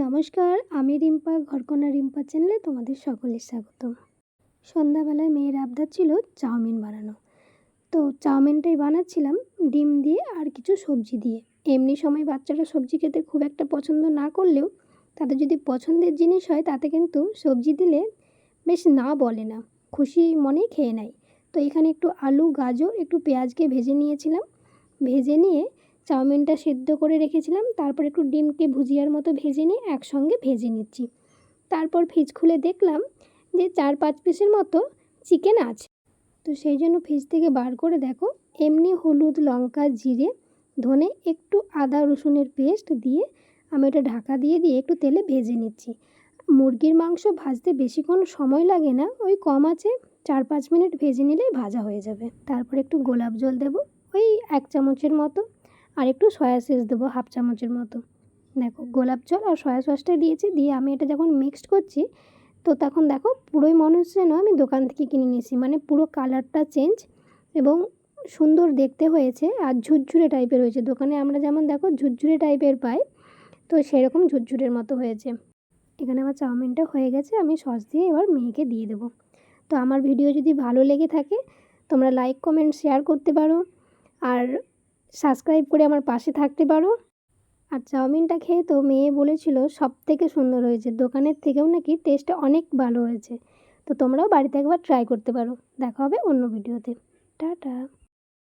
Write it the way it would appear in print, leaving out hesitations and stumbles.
নমস্কার, আমি রিম্পা, ঘরকন্যা রিম্পা চ্যানেলে তোমাদের সকলের স্বাগতম। সন্ধ্যাবেলায় মেয়ের আবদার ছিল চাউমিন বানানো, তো চাউমিনটাই বানাচ্ছিলাম ডিম দিয়ে আর কিছু সবজি দিয়ে। এমনি সময় বাচ্চারা সবজি খেতে খুব একটা পছন্দ না করলেও তাদের যদি পছন্দের জিনিস হয় তাতে কিন্তু সবজি দিলে বেশ না বলে না, খুশি মনেই খেয়ে নেয়। তো এখানে একটু আলু, গাজর, একটু পেঁয়াজকে ভেজে নিয়েছিলাম। ভেজে নিয়ে চাউমিনটা সেদ্ধ করে রেখেছিলাম, তারপর একটু ডিমকে ভুজিয়ার মতো ভেজে নিয়ে একসঙ্গে ভেজে নিচ্ছি। তারপর ফ্রিজ খুলে দেখলাম যে 4-5 পিসের মতো চিকেন আছে। তো সেই জন্য ফ্রিজ থেকে বার করে দেখো এমনি হলুদ, লঙ্কা, জিরে, ধনে, একটু আদা রসুনের পেস্ট দিয়ে আমি ওটা ঢাকা দিয়ে একটু তেলে ভেজে নিচ্ছি। মুরগির মাংস ভাজতে বেশিক্ষণ সময় লাগে না, ওই কম আছে 4-5 মিনিট ভেজে নিলেই ভাজা হয়ে যাবে। তারপর একটু গোলাপ জল দেবো ওই 1 চামচের মতো, আর একটু সয়া সস দেবো 1/2 চামচের মতো। দেখো গোলাপ জল আর সয়া সসটা দিয়েছি, দিয়ে আমি এটা যখন মিক্সড করছি তো তখন দেখো পুরোই মনে হচ্ছে যেন আমি দোকান থেকে কিনে নিয়েছি, মানে পুরো কালারটা চেঞ্জ এবং সুন্দর দেখতে হয়েছে আর ঝুরঝুরে টাইপের হয়েছে। দোকানে আমরা যেমন দেখো ঝুরঝুরে টাইপের পাই, তো সেরকম ঝুরঝুরের মতো হয়েছে। এখানে আমার চাউমিনটা হয়ে গেছে, আমি সস দিয়ে এবার মেয়েকে দিয়ে দেবো। তো আমার ভিডিও যদি ভালো লেগে থাকে তোমরা লাইক, কমেন্ট, শেয়ার করতে পারো আর সাবস্ক্রাইব করে আমার পাশে থাকতে পারো। আর চাউমিনটা খেয়ে তো মেয়ে বলেছিল সবথেকে সুন্দর হয়েছে, দোকানের থেকেও নাকি টেস্টটা অনেক ভালো হয়েছে। তো তোমরাও বাড়িতে একবার ট্রাই করতে পারো। দেখা হবে অন্য ভিডিওতে। টাটা।